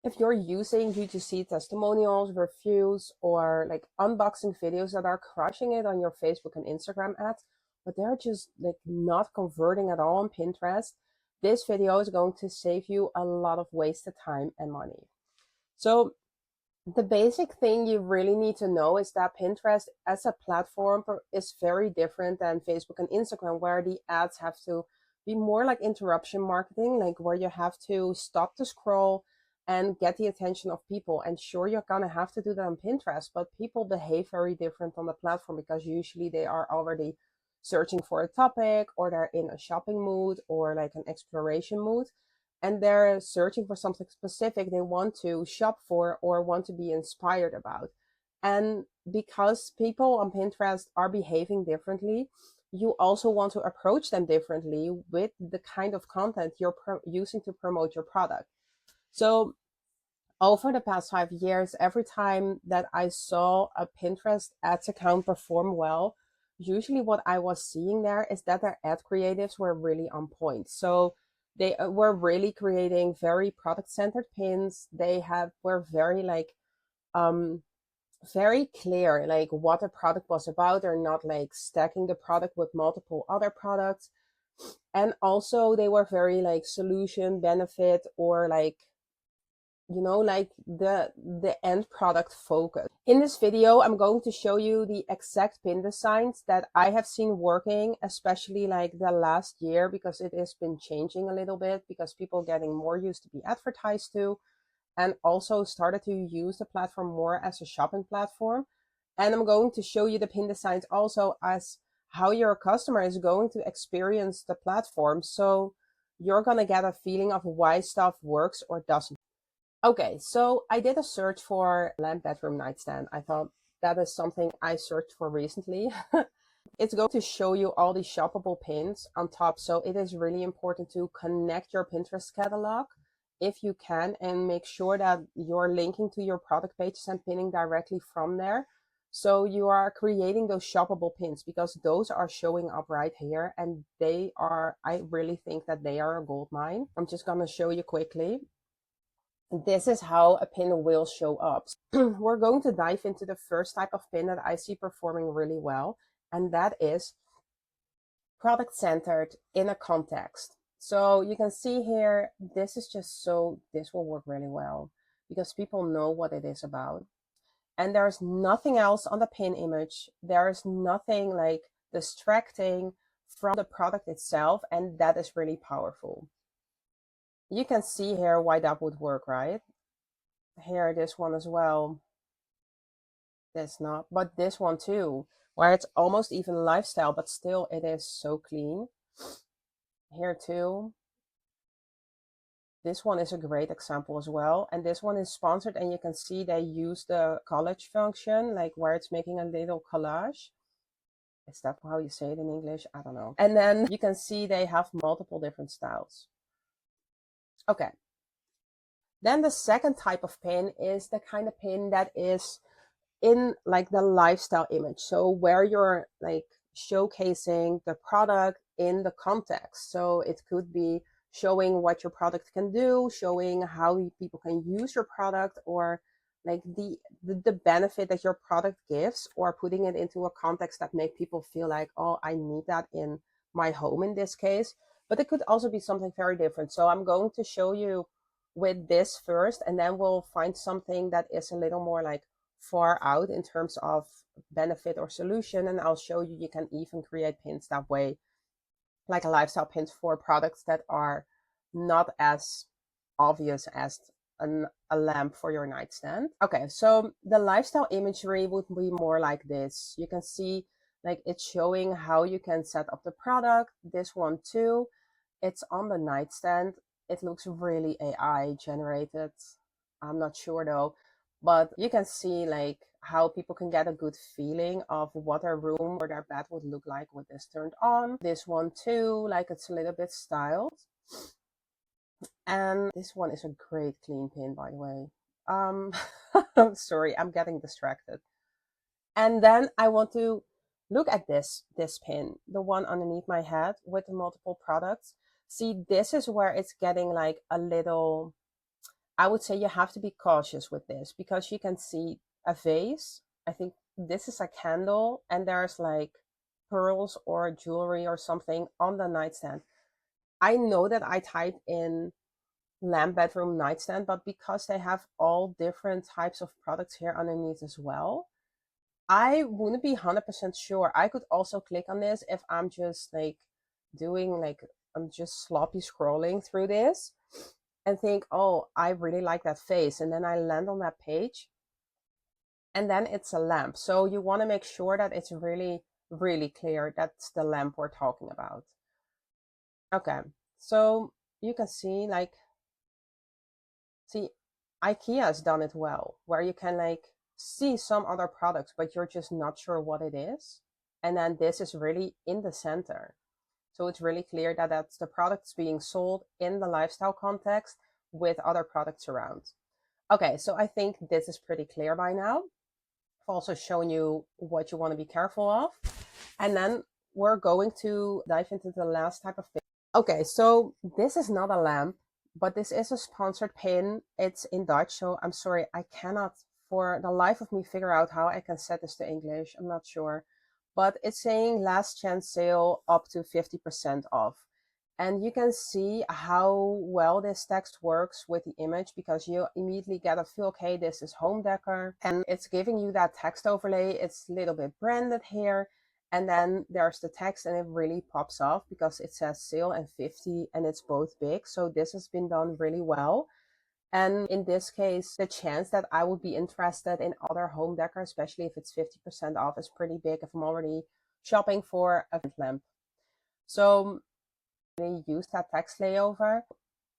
if you're using UGC testimonials, reviews, or like unboxing videos that are crushing it on your Facebook and Instagram ads, but they're just like not converting at all on Pinterest, this video is going to save you a lot of wasted time and money. So the basic thing you really need to know is that Pinterest as a platform is very different than Facebook and Instagram, where the ads have to be more like interruption marketing, like where you have to stop the scroll and get the attention of people. And sure, you're gonna have to do that on Pinterest, but people behave very different on the platform because usually they are already searching for a topic, or they're in a shopping mood or like an exploration mood, and they're searching for something specific they want to shop for or want to be inspired about. And because people on Pinterest are behaving differently, you also want to approach them differently with the kind of content you're using to promote your product. So over the past 5 years, every time that I saw a Pinterest ads account perform well, usually what I was seeing there is that their ad creatives were really on point. So they were really creating very product centered pins. Were very like um very clear like what the product was about. They're not like stacking the product with multiple other products. And also they were very like solution benefit, or like, like the end product focus. In this video, I'm going to show you the exact pin designs that I have seen working, especially like the last year, because it has been changing a little bit because people getting more used to be advertised to, and also started to use the platform more as a shopping platform. And I'm going to show you the pin designs also as how your customer is going to experience the platform. So you're going to get a feeling of why stuff works or doesn't. Okay, so I did a search for lamp bedroom nightstand. I thought that is something I searched for recently. It's going to show you all the shoppable pins on top. So it is really important to connect your Pinterest catalog if you can, and make sure that you're linking to your product pages and pinning directly from there. So you are creating those shoppable pins, because those are showing up right here, and I really think that they are a gold mine. I'm just going to show you quickly. This is how a pin will show up. We're going to dive into the first type of pin that I see performing really well, and that is product centered in a context. So you can see here, this will work really well because people know what it is about. And there's nothing else on the pin image. There's nothing like distracting from the product itself, and that is really powerful. You can see here why that would work, right? Here, this one as well. This not, but this one too, where it's almost even lifestyle, but still it is so clean. Here too. This one is a great example as well. And this one is sponsored, and you can see they use the collage function, like where it's making a little collage. Is that how you say it in English? I don't know. And then you can see they have multiple different styles. Okay. Then the second type of pin is the kind of pin that is in like the lifestyle image. So where you're like showcasing the product in the context. So it could be showing what your product can do, showing how people can use your product, or like the benefit that your product gives, or putting it into a context that make people feel like, oh, I need that in my home in this case. But it could also be something very different. So I'm going to show you with this first, and then we'll find something that is a little more like far out in terms of benefit or solution, and I'll show you can even create pins that way, like a lifestyle pins for products that are not as obvious as a lamp for your nightstand. Okay, so the lifestyle imagery would be more like this. You can see like it's showing how you can set up the product. This one too, it's on the nightstand. It looks really AI generated. I'm not sure though, but you can see like how people can get a good feeling of what their room or their bed would look like with this turned on. This one too, like it's a little bit styled. And this one is a great clean pin, by the way. I'm sorry, I'm getting distracted. And then I want to look at this pin, the one underneath my head with the multiple products. See, this is where it's getting like a little I would say you have to be cautious with this because you can see a vase. I think this is a candle, and there's like pearls or jewelry or something on the nightstand. I know that I typed in lamp bedroom nightstand, but because they have all different types of products here underneath as well, I wouldn't be 100% sure. I could also click on this if I'm just like doing like, I'm just sloppy scrolling through this and think, oh, I really like that face. And then I land on that page and then it's a lamp. So you want to make sure that it's really, really clear that's the lamp we're talking about. Okay, so you can see like, see, IKEA has done it well, where you can like see some other products, but you're just not sure what it is. And then this is really in the center. So it's really clear that that's the products being sold in the lifestyle context with other products around. Okay, so I think this is pretty clear by now. I've also shown you what you want to be careful of. And then we're going to dive into the last type of thing. Okay, so this is not a lamp, but this is a sponsored pin. It's in Dutch, so I'm sorry, I cannot for the life of me figure out how I can set this to English. I'm not sure. But it's saying last chance sale up to 50% off. And you can see how well this text works with the image because you immediately get a feel, okay, this is home decor. And it's giving you that text overlay. It's a little bit branded here. And then there's the text and it really pops off because it says sale and 50 and it's both big. So this has been done really well. And in this case, the chance that I would be interested in other home decor, especially if it's 50% off, is pretty big if I'm already shopping for a lamp. So use that text layover,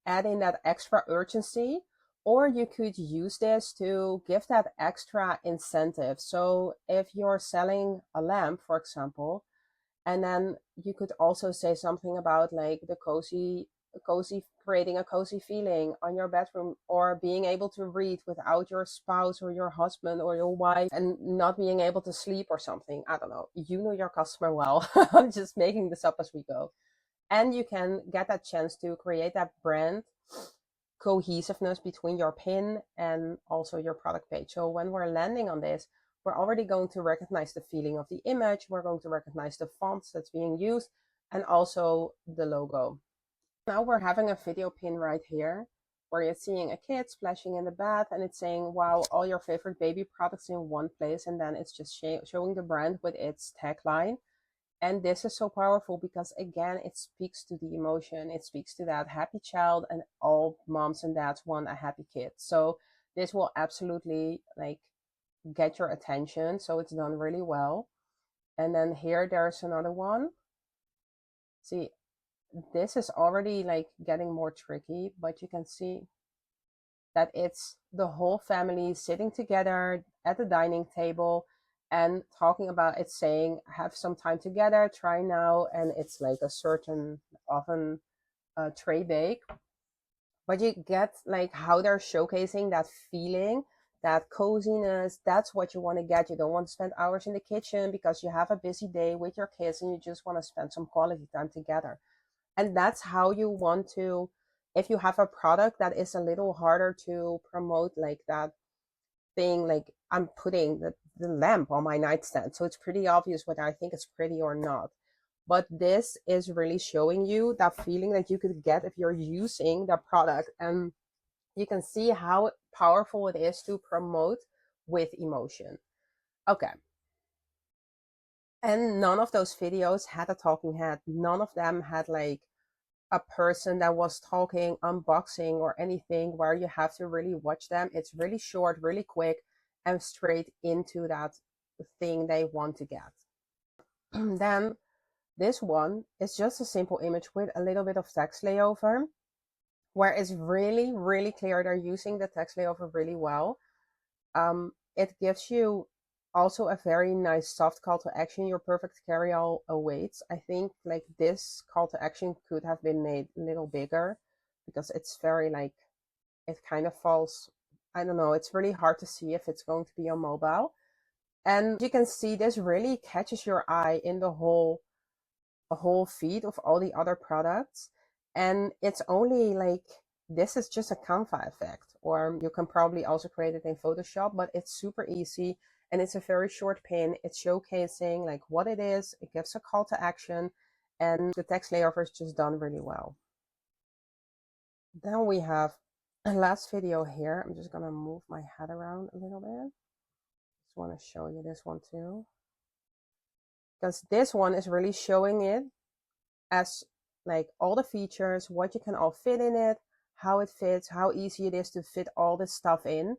add in that extra urgency, or you could use this to give that extra incentive. So if you're selling a lamp, for example, and then you could also say something about like the creating a cozy feeling on your bedroom, or being able to read without your spouse or your husband or your wife and not being able to sleep or something. I don't know. You know your customer well. I'm just making this up as we go. And you can get that chance to create that brand cohesiveness between your pin and also your product page. So when we're landing on this, we're already going to recognize the feeling of the image. We're going to recognize the fonts that's being used and also the logo. Now we're having a video pin right here where you're seeing a kid splashing in the bath and it's saying, wow, all your favorite baby products in one place. And then it's just showing the brand with its tagline. And this is so powerful because, again, it speaks to the emotion. It speaks to that happy child, and all moms and dads want a happy kid. So this will absolutely like get your attention. So it's done really well. And then here, there's another one. See, this is already like getting more tricky, but you can see that it's the whole family sitting together at the dining table and talking about it, saying have some time together, try now. And it's like a certain often tray bake, but you get like how they're showcasing that feeling, that coziness. That's what you want to get. You don't want to spend hours in the kitchen because you have a busy day with your kids and you just want to spend some quality time together. And that's how you want to, if you have a product that is a little harder to promote, like that thing, like I'm putting the lamp on my nightstand, so it's pretty obvious whether I think it's pretty or not. But this is really showing you that feeling that you could get if you're using the product. And you can see how powerful it is to promote with emotion. Okay. And none of those videos had a talking head. None of them had like a person that was talking, unboxing, or anything where you have to really watch them. It's really short, really quick, and straight into that thing they want to get. Then this one is just a simple image with a little bit of text layover, where it's really, really clear they're using the text layover really well. It gives you also a very nice soft call to action. Your perfect carry-all awaits. I think like this call to action could have been made a little bigger because it's very like, it kind of falls, I don't know, it's really hard to see if it's going to be on mobile. And you can see this really catches your eye in the whole feed of all the other products. And it's only like this is just a Canva effect, or you can probably also create it in Photoshop, but it's super easy and it's a very short pin. It's showcasing like what it is. It gives a call to action, and the text layover is just done really well. Then we have a last video here. I'm just gonna move my head around a little bit. Just want to show you this one too, because this one is really showing it as like all the features, what you can all fit in it, how it fits, how easy it is to fit all this stuff in.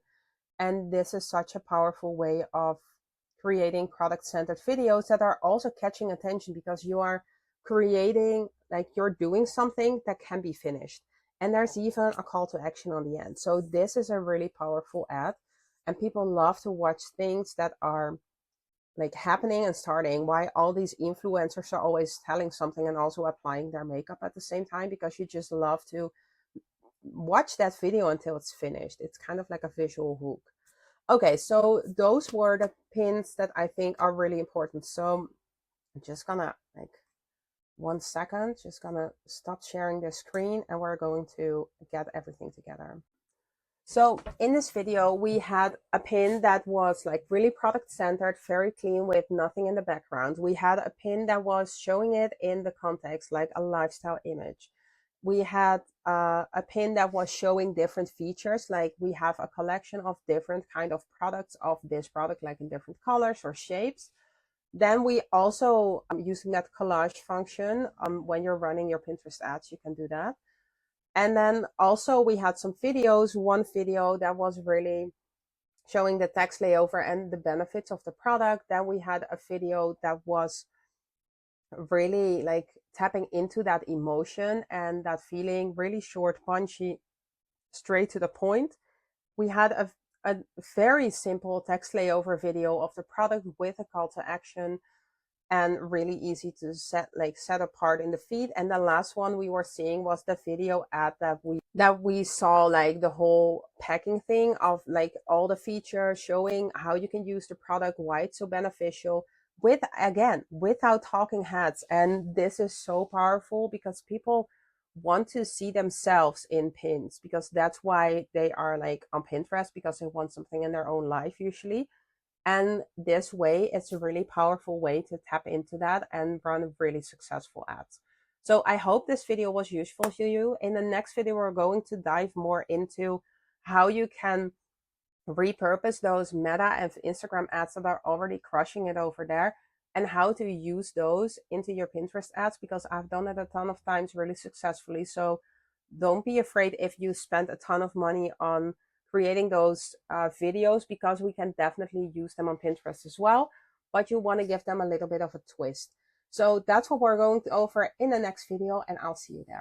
And this is such a powerful way of creating product-centered videos that are also catching attention, because you are creating, like you're doing something that can be finished. And there's even a call to action on the end. So this is a really powerful ad, and people love to watch things that are like happening and starting, why all these influencers are always telling something and also applying their makeup at the same time, because you just love to watch that video until it's finished. It's kind of like a visual hook. Okay, so those were the pins that I think are really important. So I'm just gonna, like, 1 second, just gonna stop sharing the screen and we're going to get everything together. So in this video, we had a pin that was like really product centered, very clean with nothing in the background. We had a pin that was showing it in the context, like a lifestyle image. We had a pin that was showing different features, like we have a collection of different kind of products of this product, like in different colors or shapes. Then we also, using that collage function, when you're running your Pinterest ads, you can do that. And then also we had some videos, one video that was really showing the text layover and the benefits of the product. Then we had a video that was really like tapping into that emotion and that feeling, really short, punchy, straight to the point. We had a very simple text layover video of the product with a call to action, and really easy to set apart in the feed. And the last one we were seeing was the video ad that we saw, like the whole packing thing of like all the features, showing how you can use the product, why it's so beneficial, with, again, without talking heads. And this is so powerful because people want to see themselves in pins, because that's why they are like on Pinterest, because they want something in their own life usually. And this way, it's a really powerful way to tap into that and run really successful ads. So I hope this video was useful to you. In the next video, we're going to dive more into how you can repurpose those Meta and Instagram ads that are already crushing it over there, and how to use those into your Pinterest ads, because I've done it a ton of times really successfully. So don't be afraid if you spend a ton of money on creating those videos, because we can definitely use them on Pinterest as well, but you want to give them a little bit of a twist. So that's what we're going to over in the next video, and I'll see you there.